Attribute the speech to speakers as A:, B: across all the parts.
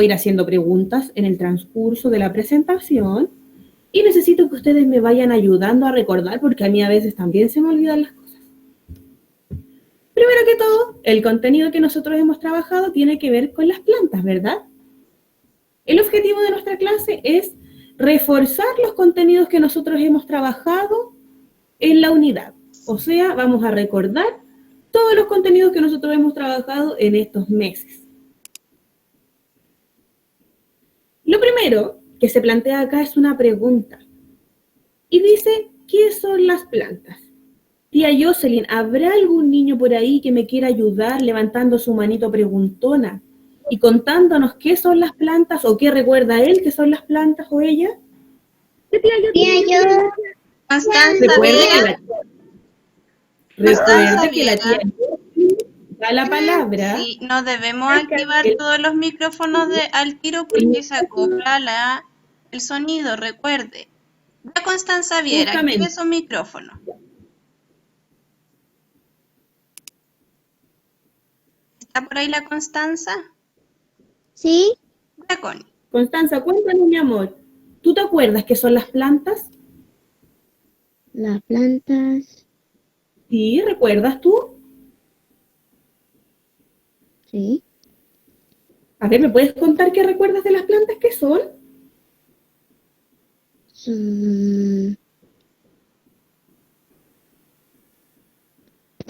A: ir haciendo preguntas en el transcurso de la presentación y necesito que ustedes me vayan ayudando a recordar porque a mí a veces también se me olvidan las cosas. Primero que todo, el contenido que nosotros hemos trabajado tiene que ver con las plantas, ¿verdad? El objetivo de nuestra clase es reforzar los contenidos que nosotros hemos trabajado en la unidad. O sea, vamos a recordar todos los contenidos que nosotros hemos trabajado en estos meses. Lo primero que se plantea acá es una pregunta. Y dice, ¿qué son las plantas? Tía Jocelyn, ¿habrá algún niño por ahí que me quiera ayudar levantando su manito preguntona y contándonos qué son las plantas o qué recuerda él que son las plantas o ella?
B: Tía yo.
A: Recuerde que la tía da la palabra.
C: Sí, no debemos activar todos los micrófonos al tiro porque se acopla el sonido, recuerde. Ya Constanza Viera, active su micrófono. ¿Está por ahí la Constanza?
B: Sí.
C: Ya, Connie.
A: Constanza, cuéntanos, mi amor. ¿Tú te acuerdas qué son las plantas?
B: Las plantas.
A: Sí, ¿recuerdas tú?
B: Sí.
A: A ver, ¿me puedes contar qué recuerdas de las plantas? ¿Qué son?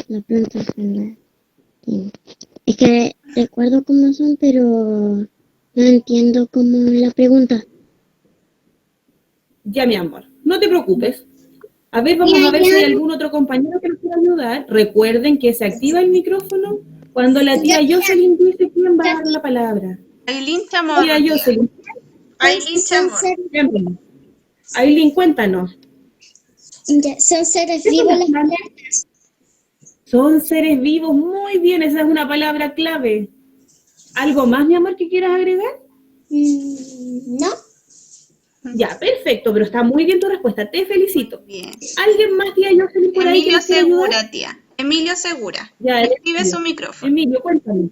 B: Las plantas son es que recuerdo cómo son, pero no entiendo cómo la pregunta.
A: Ya, mi amor, no te preocupes. A ver, vamos a ver si hay algún otro compañero que nos quiera ayudar. Recuerden que se activa el micrófono cuando la tía Jocelyn dice quién va a dar la palabra.
C: Ailín Chamorro.
A: Tía Jocelyn.
C: Ailín Chamorro.
A: Ailín, cuéntanos.
B: Son seres vivos las plantas.
A: Son seres vivos, muy bien, esa es una palabra clave. ¿Algo más, mi amor, que quieras agregar?
B: No.
A: Ya, perfecto, pero está muy bien tu respuesta, te felicito.
C: Bien.
A: ¿Alguien más, tía Jocelyn, por ahí que nos quiera ayudar?
C: Segura, tía. Emilio Segura.
A: Ya,
C: active su micrófono.
A: Emilio, cuéntame.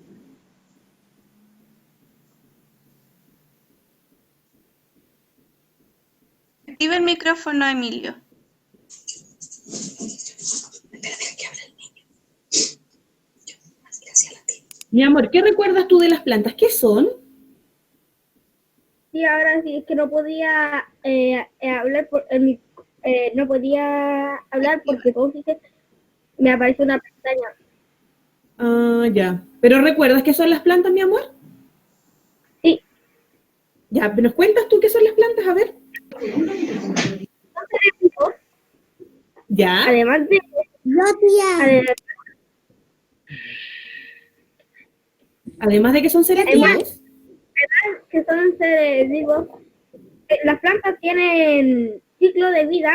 C: Activa el micrófono, Emilio.
A: Mi amor, ¿qué recuerdas tú de las plantas? ¿Qué son?
D: Sí, ahora sí, es que no podía hablar no podía hablar porque como dice, me apareció una pestaña.
A: Ah, ya. ¿Pero recuerdas qué son las plantas, mi amor?
D: Sí.
A: Ya, ¿nos cuentas tú qué son las plantas? A ver.
D: Son seres vivos.
A: Ya.
D: Además de...
A: Además de que son seres vivos.
D: Además que son seres vivos, las plantas tienen ciclo de vida.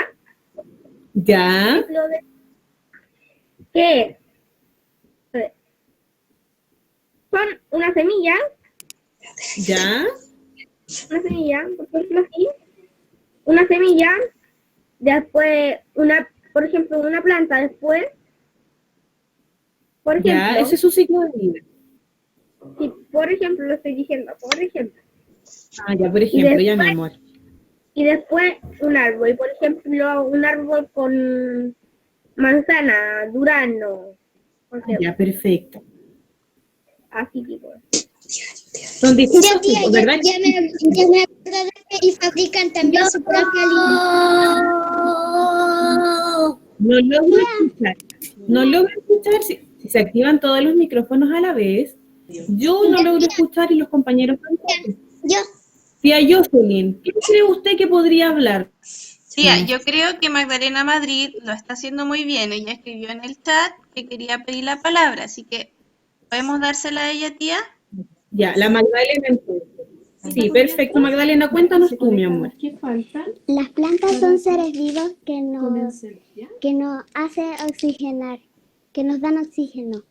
A: Ya.
D: Ciclo de... que son una semilla.
A: Ya.
D: Una semilla, por ejemplo, así. Una semilla, después por ejemplo, una planta después. Por ejemplo,
A: Ya, ese es su ciclo de vida.
D: Sí, por ejemplo, lo estoy diciendo, por ejemplo.
A: Ah, ya, por ejemplo,
D: después,
A: ya, mi amor.
D: Y después un árbol, por ejemplo, un árbol con manzana, durazno.
A: Ya, perfecto.
D: Así tipo.
A: Son distintos tipos, ¿verdad?
B: Ya me acuerdo y fabrican también su propio alimento.
A: No logro escuchar. No logro escuchar si se activan todos los micrófonos a la vez. Yo no logro escuchar y los compañeros tampoco.
B: Yo.
A: Tía Jocelyn, ¿qué cree usted que podría hablar?
C: Tía, yo creo que Magdalena Madrid lo está haciendo muy bien. Ella escribió en el chat que quería pedir la palabra, así que ¿podemos dársela a ella, tía?
A: Ya, la Magdalena entonces. Sí, perfecto. Magdalena, cuéntanos tú, mi amor.
E: ¿Qué faltan?
B: Las plantas son seres vivos que nos hacen oxigenar, que nos dan oxígeno.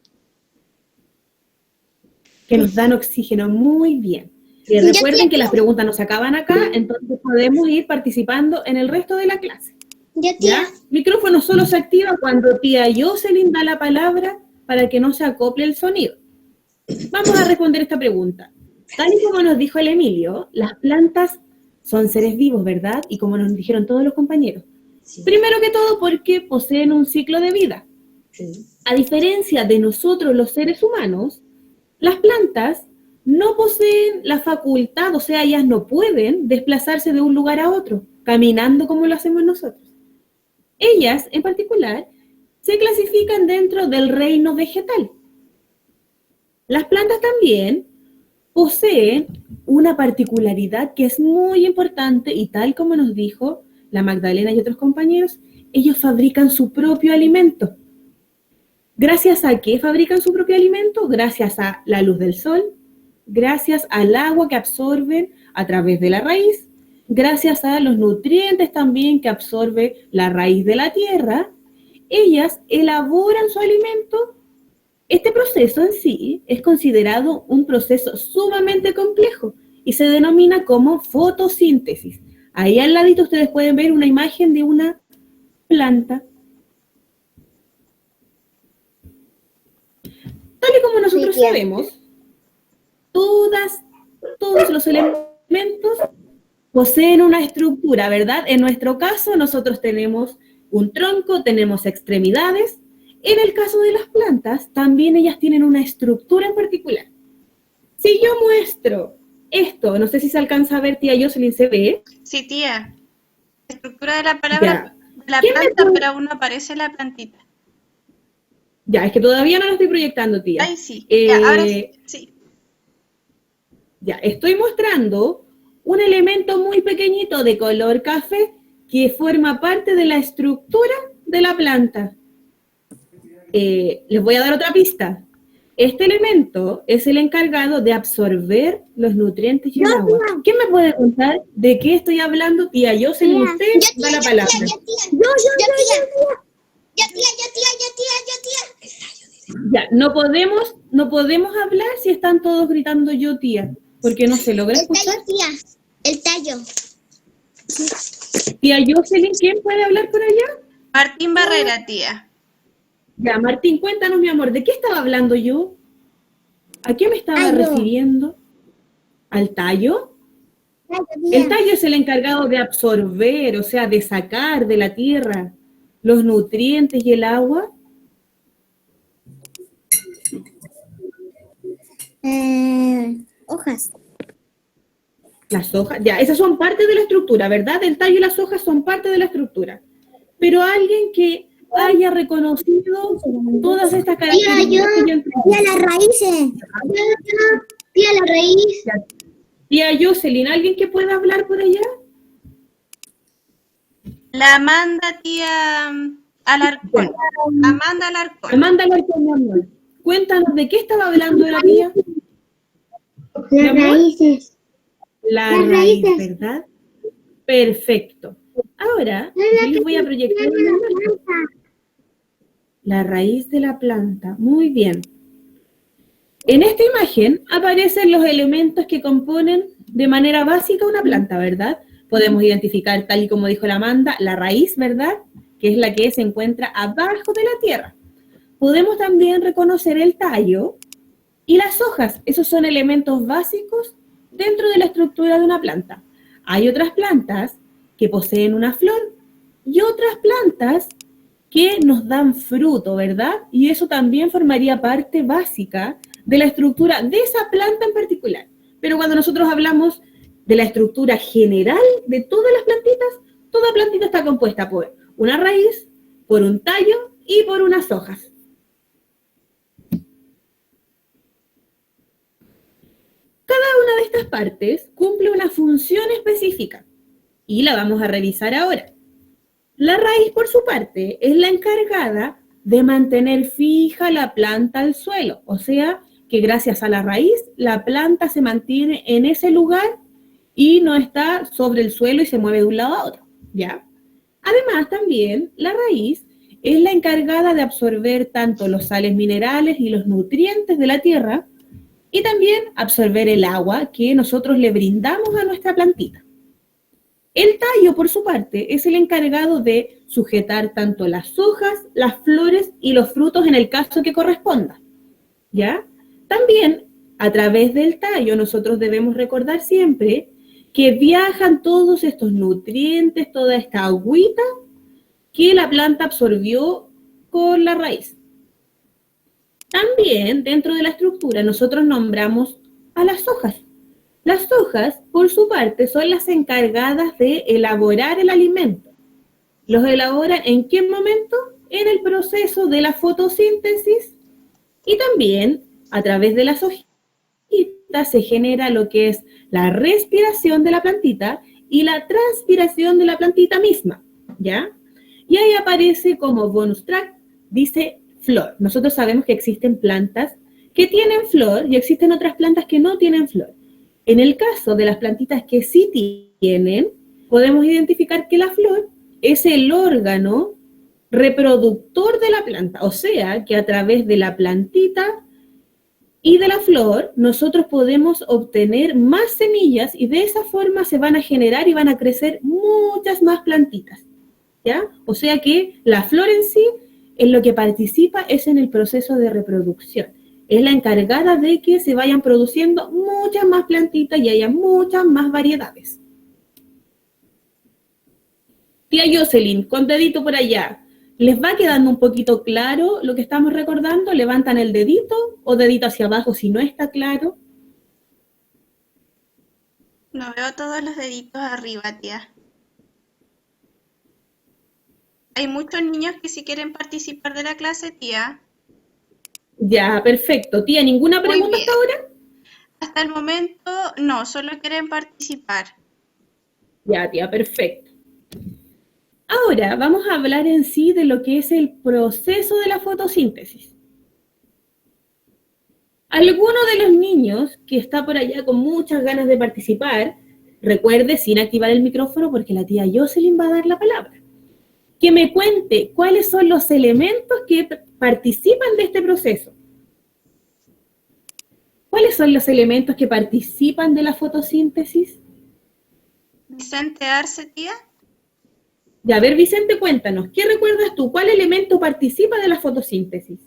A: Que nos dan oxígeno, muy bien. Y recuerden que las preguntas no se acaban acá, entonces podemos ir participando en el resto de la clase. ¿Ya? Micrófono solo se activa cuando tía Jocelyn da la palabra para que no se acople el sonido. Vamos a responder esta pregunta. Tal y como nos dijo el Emilio, las plantas son seres vivos, ¿verdad? Y como nos dijeron todos los compañeros.
E: Sí.
A: Primero que todo porque poseen un ciclo de vida.
E: Sí.
A: A diferencia de nosotros los seres humanos, las plantas no poseen la facultad, o sea, ellas no pueden desplazarse de un lugar a otro, caminando como lo hacemos nosotros. Ellas, en particular, se clasifican dentro del reino vegetal. Las plantas también poseen una particularidad que es muy importante y tal como nos dijo la Magdalena y otros compañeros, ellos fabrican su propio alimento. ¿Gracias a qué fabrican su propio alimento? Gracias a la luz del sol, gracias al agua que absorben a través de la raíz, gracias a los nutrientes también que absorbe la raíz de la tierra. Ellas elaboran su alimento. Este proceso en sí es considerado un proceso sumamente complejo y se denomina como fotosíntesis. Ahí al ladito ustedes pueden ver una imagen de una planta. Tal y como nosotros sabemos, todos los elementos poseen una estructura, ¿verdad? En nuestro caso, nosotros tenemos un tronco, tenemos extremidades. En el caso de las plantas, también ellas tienen una estructura en particular. Si yo muestro esto, no sé si se alcanza a ver, tía Jocelyn, ¿se ve?
C: Sí, tía. La estructura de la palabra, de la
A: ¿Quién me
C: planta,
A: puede-
C: pero aún no aparece la plantita.
A: Ya, es que todavía no lo estoy proyectando, tía.
C: Ay, sí. Ya, ahora sí. Sí.
A: Ya, estoy mostrando un elemento muy pequeñito de color café que forma parte de la estructura de la planta. Les voy a dar otra pista. Este elemento es el encargado de absorber los nutrientes y el agua. ¿Quién me puede contar de qué estoy hablando? Tía Jocelyn, usted da la palabra. Ya, no podemos hablar si están todos gritando yo, tía, porque no se logra escuchar.
B: El tallo.
A: Tía Jocelyn, ¿quién puede hablar por allá?
C: Martín Barrera, tía.
A: Ya, Martín, cuéntanos, mi amor, ¿de qué estaba hablando yo? ¿A qué me estaba refiriendo? ¿Al tallo? El tallo es el encargado de absorber, o sea, de sacar de la tierra los nutrientes y el agua.
B: Hojas.
A: Las hojas, ya, esas son parte de la estructura, ¿verdad? El tallo y las hojas son parte de la estructura. Pero alguien que haya reconocido todas estas características que yo entregué.
B: Tía, las raíces. Tía, la raíz.
A: Tía Jocelyn, ¿alguien que pueda hablar por allá?
C: La Amanda, tía Alarcón. Amanda Alarcón.
A: Amanda Alarcón, mi amor. Cuéntanos, ¿de qué estaba hablando la tía?
B: Las raíces.
A: La
B: Las
A: raíz,
B: raíces.
A: ¿verdad? Perfecto. Ahora, yo les voy a proyectar una imagen. La raíz de la planta. Muy bien. En esta imagen aparecen los elementos que componen de manera básica una planta, ¿verdad? Podemos identificar, tal y como dijo la Amanda, la raíz, ¿verdad? Que es la que se encuentra abajo de la tierra. Podemos también reconocer el tallo y las hojas. Esos son elementos básicos dentro de la estructura de una planta. Hay otras plantas que poseen una flor y otras plantas que nos dan fruto, ¿verdad? Y eso también formaría parte básica de la estructura de esa planta en particular. Pero cuando nosotros hablamos de la estructura general de todas las plantitas, toda plantita está compuesta por una raíz, por un tallo y por unas hojas. Cada una de estas partes cumple una función específica y la vamos a revisar ahora. La raíz, por su parte, es la encargada de mantener fija la planta al suelo, o sea, que gracias a la raíz, la planta se mantiene en ese lugar y no está sobre el suelo y se mueve de un lado a otro, ¿ya? Además, también, la raíz es la encargada de absorber tanto los sales minerales y los nutrientes de la tierra y también absorber el agua que nosotros le brindamos a nuestra plantita. El tallo, por su parte, es el encargado de sujetar tanto las hojas, las flores y los frutos en el caso que corresponda, ¿ya? También a través del tallo nosotros debemos recordar siempre que viajan todos estos nutrientes, toda esta agüita que la planta absorbió con la raíz. También dentro de la estructura nosotros nombramos a las hojas. Las hojas, por su parte, son las encargadas de elaborar el alimento. ¿Los elaboran en qué momento? En el proceso de la fotosíntesis y también a través de las hojitas se genera lo que es la respiración de la plantita y la transpiración de la plantita misma, ¿ya? Y ahí aparece como bonus track, dice flor. Nosotros sabemos que existen plantas que tienen flor y existen otras plantas que no tienen flor. En el caso de las plantitas que sí tienen, podemos identificar que la flor es el órgano reproductor de la planta, o sea, que a través de la plantita y de la flor, nosotros podemos obtener más semillas y de esa forma se van a generar y van a crecer muchas más plantitas, ¿ya? O sea que la flor en sí, en lo que participa es en el proceso de reproducción. Es la encargada de que se vayan produciendo muchas más plantitas y haya muchas más variedades. Tía Jocelyn, con dedito por allá. ¿Les va quedando un poquito claro lo que estamos recordando? ¿Levantan el dedito o dedito hacia abajo si no está claro?
C: No veo todos los deditos arriba, tía. Hay muchos niños que sí quieren participar de la clase, tía.
A: Ya, perfecto. Tía, ¿ninguna pregunta hasta ahora?
C: Hasta el momento, no, solo quieren participar.
A: Ya, tía, perfecto. Ahora vamos a hablar en sí de lo que es el proceso de la fotosíntesis. Alguno de los niños que está por allá con muchas ganas de participar, recuerde sin activar el micrófono porque la tía Jocelyn va a dar la palabra. Que me cuente cuáles son los elementos que participan de este proceso. ¿Cuáles son los elementos que participan de la fotosíntesis?
C: Vicente Arce, tía.
A: Ya, a ver, Vicente, cuéntanos, ¿qué recuerdas tú? ¿Cuál elemento participa de la fotosíntesis?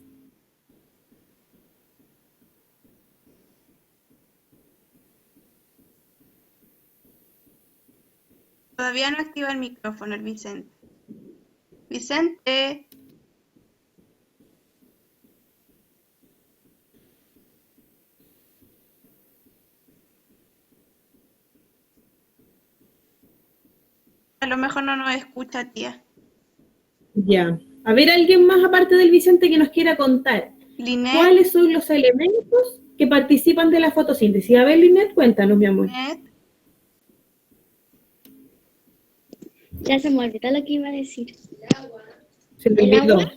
C: Todavía no activa el micrófono el Vicente. Vicente. A lo mejor no nos escucha, tía.
A: Ya. A ver, ¿alguien más aparte del Vicente que nos quiera contar?
C: Linet.
A: ¿Cuáles son los elementos que participan de la fotosíntesis? A ver, Linet, cuéntanos, mi amor.
C: Linet.
B: Ya se me olvidó lo que iba a decir.
A: Se me
B: ¿El
A: olvidó.
B: agua?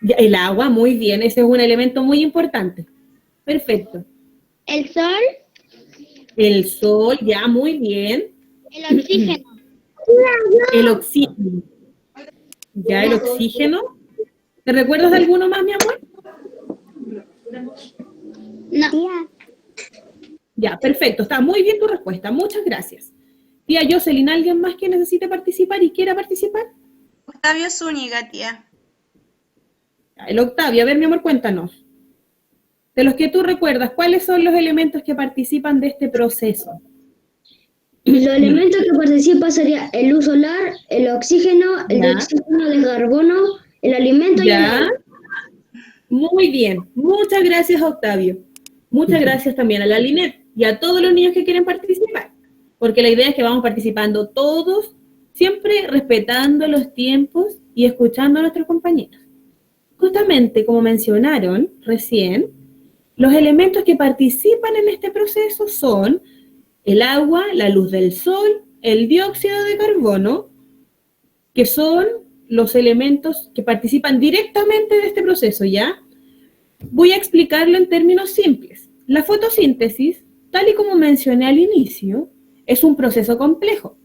A: Ya, el agua, muy bien, ese es un elemento muy importante. Perfecto.
B: El sol,
A: El sol, ya, muy bien.
B: el oxígeno.
A: El oxígeno. Ya, el oxígeno. ¿Te recuerdas de alguno más, mi amor?
B: No.
A: Ya, perfecto. Está muy bien tu respuesta. Muchas gracias. Tía Jocelyn, ¿alguien más que necesite participar y quiera participar?
C: Octavio Zúñiga, tía.
A: Ya, el Octavio, a ver, mi amor, cuéntanos. De los que tú recuerdas, ¿cuáles son los elementos que participan de este proceso?
E: Los elementos que participan serían el luz solar, el oxígeno, el
A: Ya.
E: dióxido de carbono, el alimento y el
A: Ya.
E: agua.
A: Muy bien. Muchas gracias, Octavio. Muchas gracias también a la Linet y a todos los niños que quieren participar. Porque la idea es que vamos participando todos, siempre respetando los tiempos y escuchando a nuestros compañeros. Justamente como mencionaron recién, los elementos que participan en este proceso son el agua, la luz del sol, el dióxido de carbono, que son los elementos que participan directamente de este proceso, ¿ya? Voy a explicarlo en términos simples. La fotosíntesis, tal y como mencioné al inicio, es un proceso complejo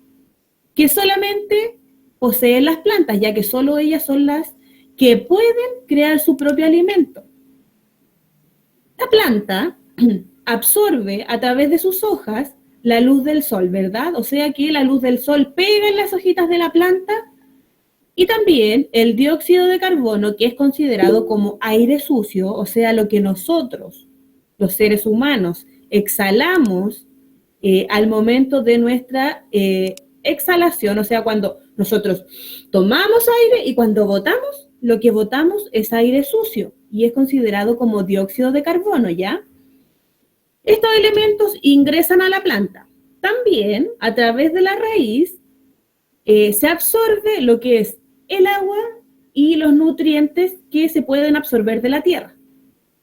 A: que solamente poseen las plantas, ya que solo ellas son las que pueden crear su propio alimento. La planta absorbe a través de sus hojas la luz del sol, ¿verdad? O sea que la luz del sol pega en las hojitas de la planta y también el dióxido de carbono, que es considerado como aire sucio, o sea, lo que los seres humanos exhalamos al momento de nuestra exhalación, o sea, cuando nosotros tomamos aire y cuando botamos, lo que botamos es aire sucio y es considerado como dióxido de carbono, ¿ya? Estos elementos ingresan a la planta. También, a través de la raíz, se absorbe lo que es el agua y los nutrientes que se pueden absorber de la tierra.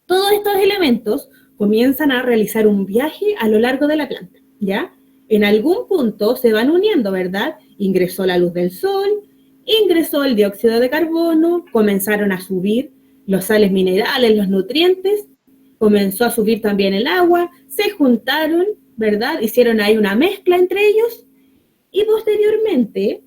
A: Todos estos elementos comienzan a realizar un viaje a lo largo de la planta, ¿ya? En algún punto se van uniendo, ¿verdad? Ingresó la luz del sol, ingresó el dióxido de carbono, comenzaron a subir los sales minerales, los nutrientes, comenzó a subir también el agua, se juntaron, ¿verdad? Hicieron ahí una mezcla entre ellos y posteriormente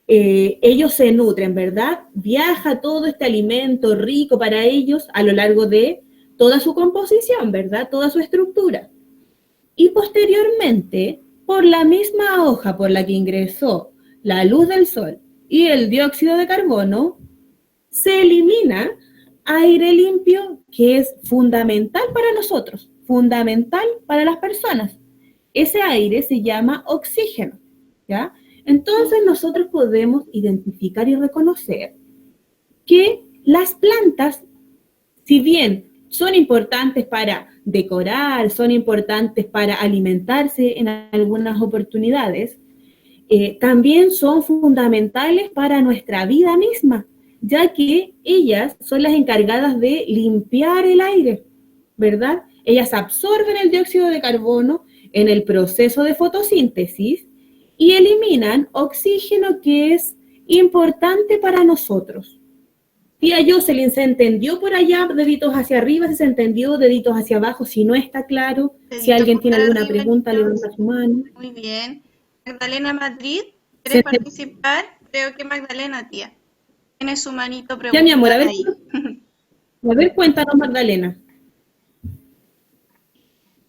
A: ellos se nutren, ¿verdad? Viaja todo este alimento rico para ellos a lo largo de toda su composición, ¿verdad? Toda su estructura. Y posteriormente, por la misma hoja por la que ingresó la luz del sol y el dióxido de carbono, se elimina aire limpio que es fundamental para nosotros, fundamental para las personas. Ese aire se llama oxígeno, ¿ya? Entonces nosotros podemos identificar y reconocer que las plantas, si bien son importantes para decorar, son importantes para alimentarse en algunas oportunidades, también son fundamentales para nuestra vida misma, ya que ellas son las encargadas de limpiar el aire, ¿verdad? Ellas absorben el dióxido de carbono en el proceso de fotosíntesis y eliminan oxígeno que es importante para nosotros. Tía Jocelyn, ¿se entendió por allá? Deditos hacia arriba, si se entendió, deditos hacia abajo, si no está claro. Si alguien tiene alguna pregunta, levanta su mano.
C: Muy bien. Magdalena Madrid, ¿quieres participar? Creo que Magdalena, tía. Tiene su manito preguntada.
A: Ya, mi amor,
C: ahí.
A: A ver, cuéntanos, Magdalena.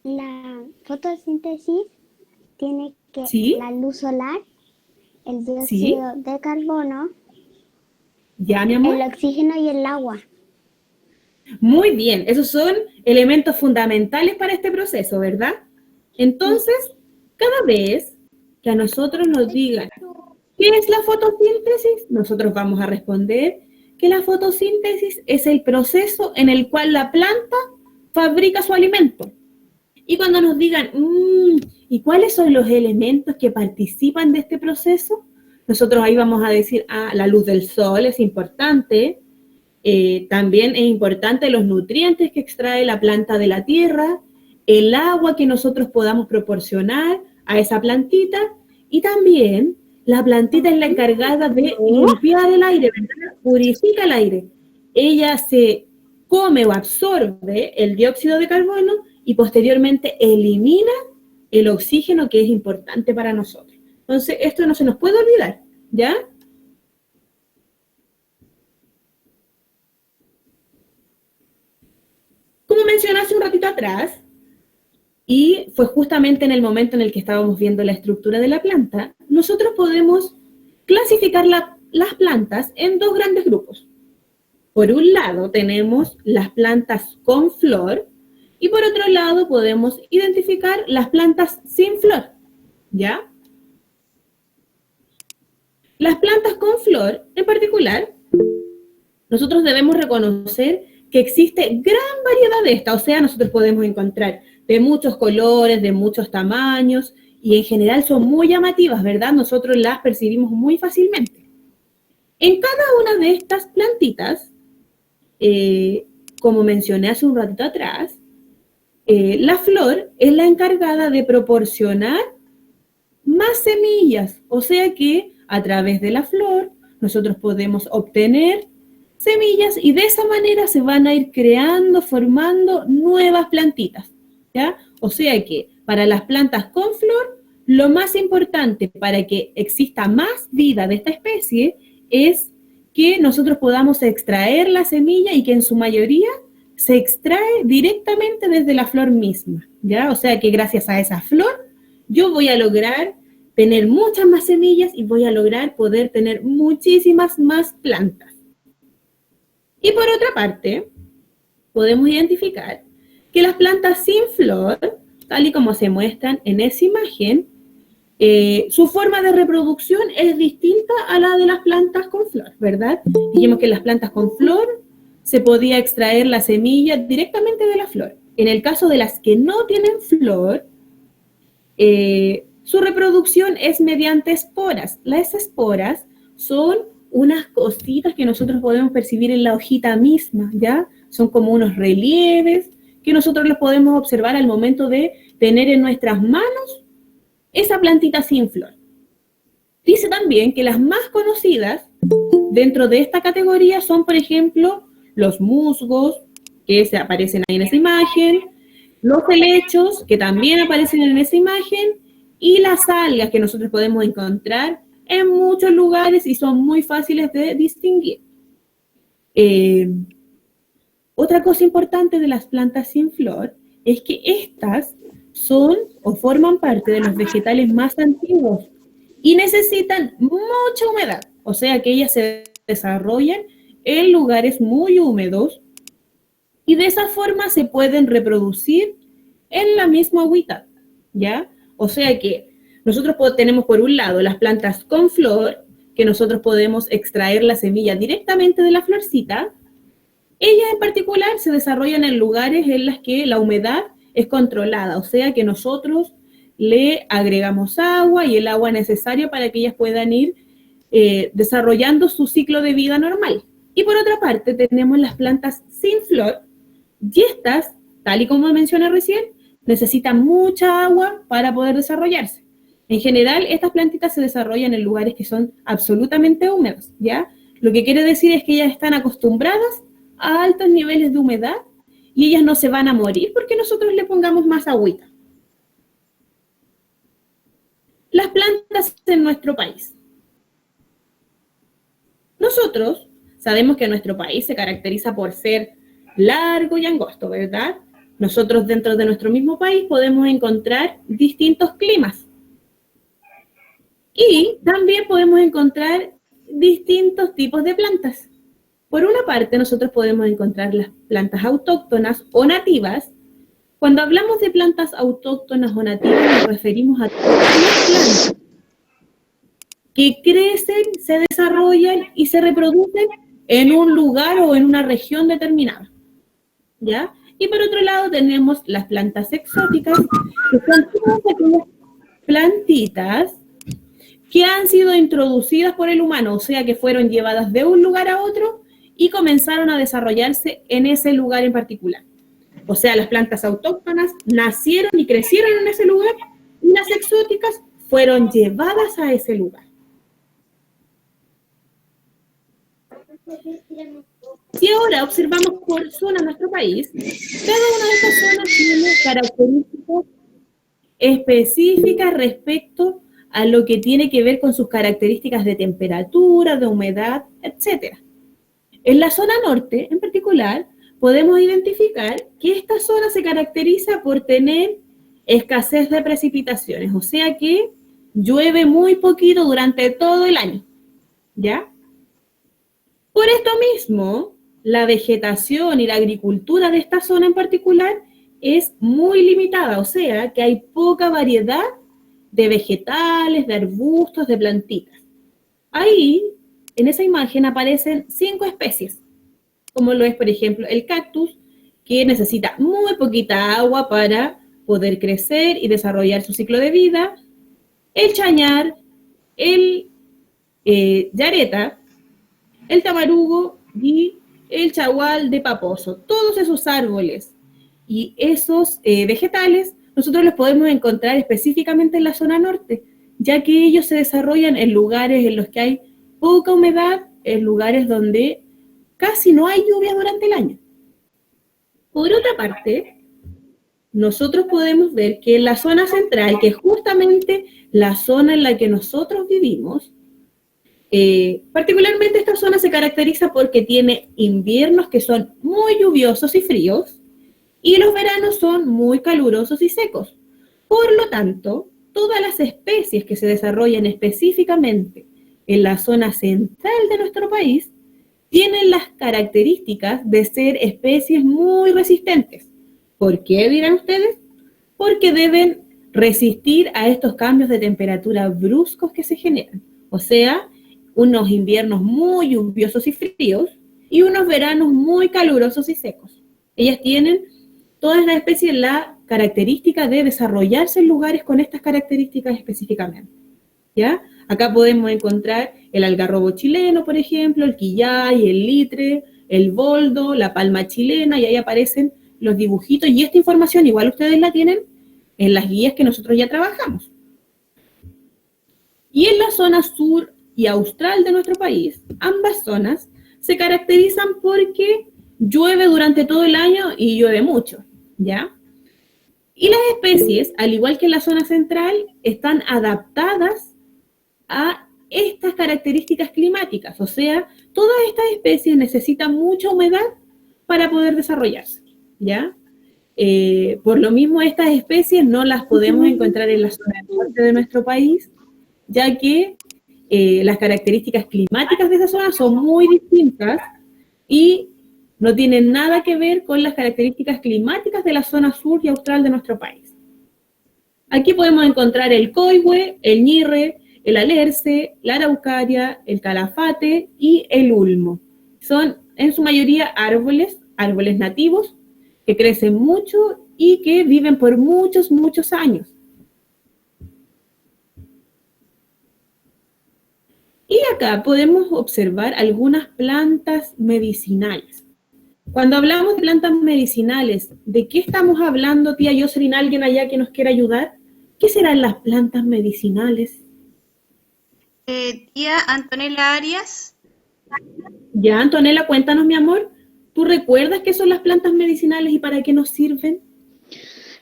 B: La fotosíntesis tiene que
A: ¿Sí?
B: la luz solar, el dióxido de carbono,
A: Ya, mi amor.
B: el oxígeno y el agua.
A: Muy bien, esos son elementos fundamentales para este proceso, ¿verdad? Entonces, cada vez que a nosotros nos digan ¿qué es la fotosíntesis? Nosotros vamos a responder que la fotosíntesis es el proceso en el cual la planta fabrica su alimento. Y cuando nos digan, ¿y cuáles son los elementos que participan de este proceso? Nosotros ahí vamos a decir, la luz del sol es importante, también es importante los nutrientes que extrae la planta de la tierra, el agua que nosotros podamos proporcionar a esa plantita, y también la plantita es la encargada de limpiar el aire, ¿verdad? Purifica el aire. Ella se come o absorbe el dióxido de carbono y posteriormente elimina el oxígeno que es importante para nosotros. Entonces, esto no se nos puede olvidar, ¿ya? Como mencioné hace un ratito atrás, y fue justamente en el momento en el que estábamos viendo la estructura de la planta, nosotros podemos clasificar las plantas en dos grandes grupos. Por un lado tenemos las plantas con flor y por otro lado podemos identificar las plantas sin flor, ¿ya? Las plantas con flor, en particular, nosotros debemos reconocer que existe gran variedad de estas, o sea, nosotros podemos encontrar de muchos colores, de muchos tamaños, y en general son muy llamativas, ¿verdad? Nosotros las percibimos muy fácilmente. En cada una de estas plantitas, como mencioné hace un ratito atrás, la flor es la encargada de proporcionar más semillas, o sea que a través de la flor nosotros podemos obtener semillas y de esa manera se van a ir creando, formando nuevas plantitas, ¿ya? O sea que para las plantas con flor, lo más importante para que exista más vida de esta especie es que nosotros podamos extraer la semilla y que en su mayoría se extrae directamente desde la flor misma, ¿ya? O sea que gracias a esa flor yo voy a lograr tener muchas más semillas y voy a lograr poder tener muchísimas más plantas. Y por otra parte, podemos identificar que las plantas sin flor, tal y como se muestran en esa imagen, su forma de reproducción es distinta a la de las plantas con flor, ¿verdad? Dijimos que las plantas con flor se podía extraer la semilla directamente de la flor. En el caso de las que no tienen flor, su reproducción es mediante esporas. Las esporas son unas cositas que nosotros podemos percibir en la hojita misma, ¿ya? Son como unos relieves que nosotros los podemos observar al momento de tener en nuestras manos esa plantita sin flor. Dice también que las más conocidas dentro de esta categoría son, por ejemplo, los musgos, que se aparecen ahí en esa imagen, los helechos, que también aparecen en esa imagen, y las algas que nosotros podemos encontrar en muchos lugares y son muy fáciles de distinguir. Otra cosa importante de las plantas sin flor es que estas son o forman parte de los vegetales más antiguos y necesitan mucha humedad, o sea que ellas se desarrollan en lugares muy húmedos y de esa forma se pueden reproducir en la misma agüita, ¿ya? O sea que nosotros tenemos por un lado las plantas con flor, que nosotros podemos extraer la semilla directamente de la florcita. Ellas en particular se desarrollan en lugares en los que la humedad es controlada, o sea que nosotros le agregamos agua y el agua necesaria para que ellas puedan ir desarrollando su ciclo de vida normal. Y por otra parte tenemos las plantas sin flor, y estas, tal y como mencioné recién, necesitan mucha agua para poder desarrollarse. En general, estas plantitas se desarrollan en lugares que son absolutamente húmedos, ¿ya? Lo que quiere decir es que ellas están acostumbradas a altos niveles de humedad y ellas no se van a morir porque nosotros le pongamos más agüita. Las plantas en nuestro país. Nosotros sabemos que nuestro país se caracteriza por ser largo y angosto, ¿verdad? Nosotros dentro de nuestro mismo país podemos encontrar distintos climas. Y también podemos encontrar distintos tipos de plantas. Por una parte, nosotros podemos encontrar las plantas autóctonas o nativas. Cuando hablamos de plantas autóctonas o nativas, nos referimos a todas las plantas que crecen, se desarrollan y se reproducen en un lugar o en una región determinada, ¿ya? Y por otro lado tenemos las plantas exóticas, que son todas aquellas plantitas que han sido introducidas por el humano, o sea que fueron llevadas de un lugar a otro y comenzaron a desarrollarse en ese lugar en particular. O sea, las plantas autóctonas nacieron y crecieron en ese lugar y las exóticas fueron llevadas a ese lugar. Si ahora observamos por zona nuestro país, cada una de estas zonas tiene características específicas respecto a lo que tiene que ver con sus características de temperatura, de humedad, etc. En la zona norte, en particular, podemos identificar que esta zona se caracteriza por tener escasez de precipitaciones, o sea que llueve muy poquito durante todo el año, ¿ya? Por esto mismo, la vegetación y la agricultura de esta zona en particular es muy limitada, o sea que hay poca variedad de vegetales, de arbustos, de plantitas. Ahí, en esa imagen, aparecen 5 especies, como lo es, por ejemplo, el cactus, que necesita muy poquita agua para poder crecer y desarrollar su ciclo de vida, el chañar, el yareta, el tamarugo y el chagual de paposo. Todos esos árboles y esos vegetales nosotros los podemos encontrar específicamente en la zona norte, ya que ellos se desarrollan en lugares en los que hay poca humedad, en lugares donde casi no hay lluvia durante el año. Por otra parte, nosotros podemos ver que en la zona central, que es justamente la zona en la que nosotros vivimos, particularmente esta zona se caracteriza porque tiene inviernos que son muy lluviosos y fríos, y los veranos son muy calurosos y secos. Por lo tanto, todas las especies que se desarrollan específicamente en la zona central de nuestro país tienen las características de ser especies muy resistentes. ¿Por qué, dirán ustedes? Porque deben resistir a estos cambios de temperatura bruscos que se generan. O sea, unos inviernos muy lluviosos y fríos y unos veranos muy calurosos y secos. Ellas tienen, todas las especies, la característica de desarrollarse en lugares con estas características específicamente. ¿Ya? Acá podemos encontrar el algarrobo chileno, por ejemplo, el quillay, el litre, el boldo, la palma chilena, y ahí aparecen los dibujitos, y esta información igual ustedes la tienen en las guías que nosotros ya trabajamos. Y en la zona sur y austral de nuestro país, ambas zonas se caracterizan porque llueve durante todo el año y llueve mucho, ¿ya? Y las especies, al igual que en la zona central, están adaptadas a estas características climáticas, o sea, todas estas especies necesitan mucha humedad para poder desarrollarse, ¿ya? Por lo mismo, estas especies no las podemos encontrar en la zona norte de nuestro país, ya que las características climáticas de esa zona son muy distintas y no tienen nada que ver con las características climáticas de la zona sur y austral de nuestro país. Aquí podemos encontrar el coihue, el ñirre, el alerce, la araucaria, el calafate y el ulmo. Son en su mayoría árboles nativos que crecen mucho y que viven por muchos, muchos años. Y acá podemos observar algunas plantas medicinales. Cuando hablamos de plantas medicinales, ¿de qué estamos hablando, tía Jocelyn? ¿Alguien allá que nos quiera ayudar? ¿Qué serán las plantas medicinales?
C: Tía Antonella Arias.
A: Ya, Antonella, cuéntanos, mi amor. ¿Tú recuerdas qué son las plantas medicinales y para qué nos sirven?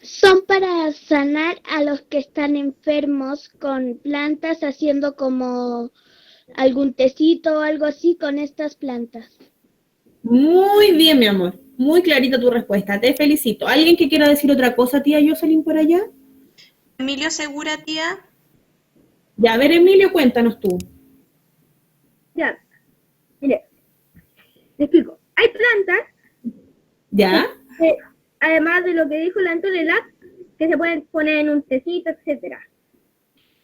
B: Son para sanar a los que están enfermos con plantas, haciendo como algún tecito o algo así con estas plantas.
A: Muy bien, mi amor. Muy clarita tu respuesta. Te felicito. ¿Alguien que quiera decir otra cosa, tía Jocelyn, por allá?
C: Emilio Segura, tía.
A: Ya, a ver, Emilio, cuéntanos tú.
D: Ya, mire, te explico. Hay plantas,
A: ¿Ya?
D: que, además de lo que dijo la Antonella, que se pueden poner en un tecito, etcétera.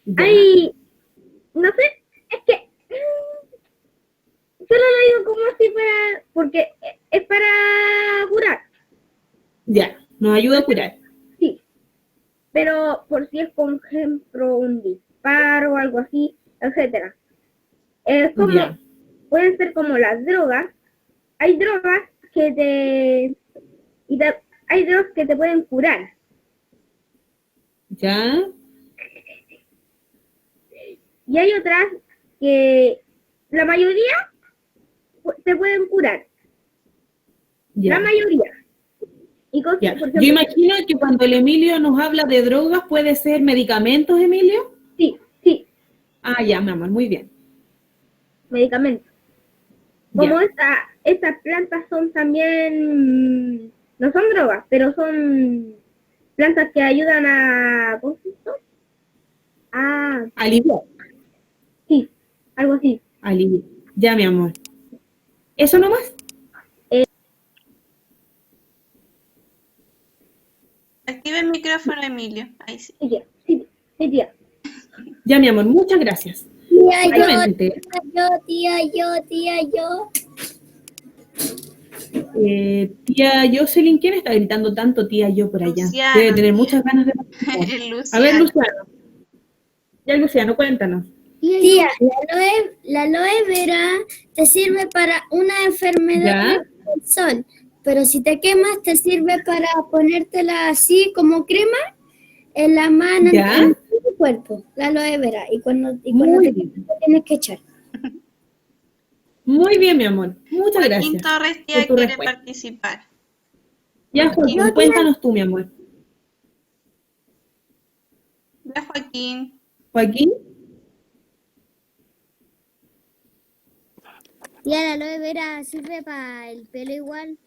A: Ya.
D: Hay, no sé, es que solo lo digo como si fuera, porque es para curar,
A: Ya, nos ayuda a curar.
D: sí, pero por si es, por ejemplo, un disparo o algo así, etcétera. Es como,
A: Ya.
D: pueden ser como las drogas. Hay drogas hay drogas que te pueden curar.
A: ¿Ya?
D: Y hay otras que la mayoría te pueden curar.
A: Ya.
D: La mayoría. Y cosas,
A: Ya.
D: por ejemplo,
A: Yo imagino que cuando el Emilio nos habla de drogas, ¿puede ser medicamentos, Emilio?
D: sí, sí,
A: Ah, ya, mi amor, muy bien.
D: medicamentos. Como
A: Ya.
D: estas plantas son también, no son drogas, pero son plantas que ayudan a, ¿cómo se dice? Ah,
A: Aliviar.
D: sí, algo así.
A: Aliviar. Ya, mi amor. ¿Eso nomás?
C: Activa el micrófono, Emilio. Ahí sí.
D: Sí, tía, sí, sí, tía.
A: Ya, mi amor, muchas gracias.
B: Tía,
A: Justamente,
B: yo.
A: tía Jocelyn, ¿quién está gritando tanto tía yo por allá?
C: Luciano,
A: Debe tener
C: tía.
A: muchas ganas de participar.
C: El
A: A ver,
C: Luciano.
A: Luciano. Ya, Luciano, cuéntanos.
E: Tía, la aloe vera te sirve para una enfermedad
A: ¿Ya?
E: del sol, pero si te quemas te sirve para ponértela así como crema en la mano,
A: ¿Ya?
E: en tu cuerpo, la aloe vera, y cuando
A: Muy
E: te
A: bien.
E: quemas te tienes que echar.
A: Muy bien, mi amor. Muchas
C: Joaquín
A: gracias
C: Torres, tía,
A: por tu
C: quiere
A: respuesta.
C: participar.
A: Ya, Joaquín,
E: No, tía.
A: cuéntanos tú, mi amor.
C: Ya, Joaquín.
A: Joaquín,
B: Tía, la aloe vera sirve para el pelo igual.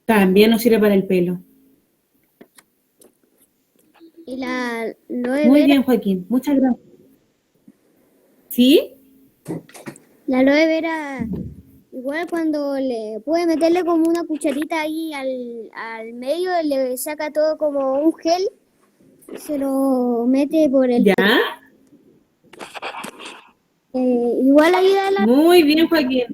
A: también nos sirve para el pelo.
B: Y la aloe
A: Muy
B: vera,
A: bien, Joaquín. Muchas gracias. ¿Sí?
B: la aloe vera
E: Igual cuando le puede meterle como una cucharita ahí al medio, le saca todo como un gel, se lo mete por el...
A: ¿Ya?
E: Igual ayuda a la...
A: Muy bien, Joaquín.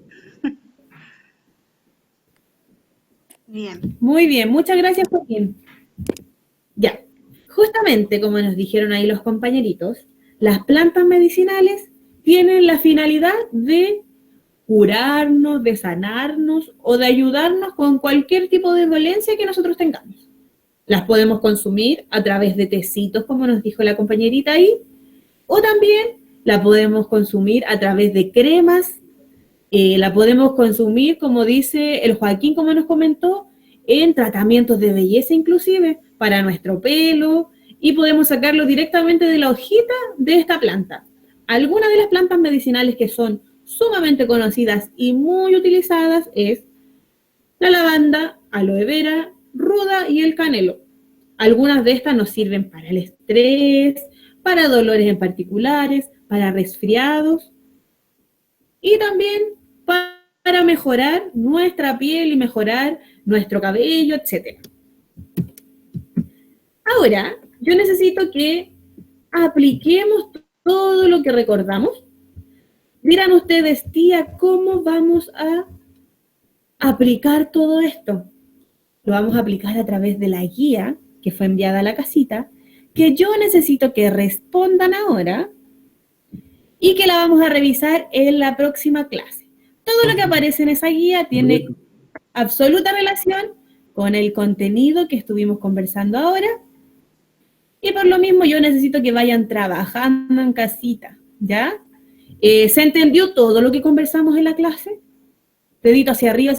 C: Bien.
A: Muy bien, muchas gracias, Joaquín. Ya, justamente como nos dijeron ahí los compañeritos, las plantas medicinales tienen la finalidad de curarnos, de sanarnos o de ayudarnos con cualquier tipo de dolencia que nosotros tengamos. Las podemos consumir a través de tecitos, como nos dijo la compañerita ahí, o también la podemos consumir a través de cremas, la podemos consumir, como dice el Joaquín, como nos comentó, en tratamientos de belleza inclusive, para nuestro pelo, y podemos sacarlo directamente de la hojita de esta planta. Algunas de las plantas medicinales que son sumamente conocidas y muy utilizadas es la lavanda, aloe vera, ruda y el canelo. Algunas de estas nos sirven para el estrés, para dolores en particulares, para resfriados y también para mejorar nuestra piel y mejorar nuestro cabello, etc. Ahora, yo necesito que apliquemos todo lo que recordamos. Dirán ustedes, tía, ¿cómo vamos a aplicar todo esto? Lo vamos a aplicar a través de la guía que fue enviada a la casita, que yo necesito que respondan ahora y que la vamos a revisar en la próxima clase. Todo lo que aparece en esa guía tiene absoluta relación con el contenido que estuvimos conversando ahora y por lo mismo yo necesito que vayan trabajando en casita, ¿ya? ¿Se entendió todo lo que conversamos en la clase? Dedito hacia arriba.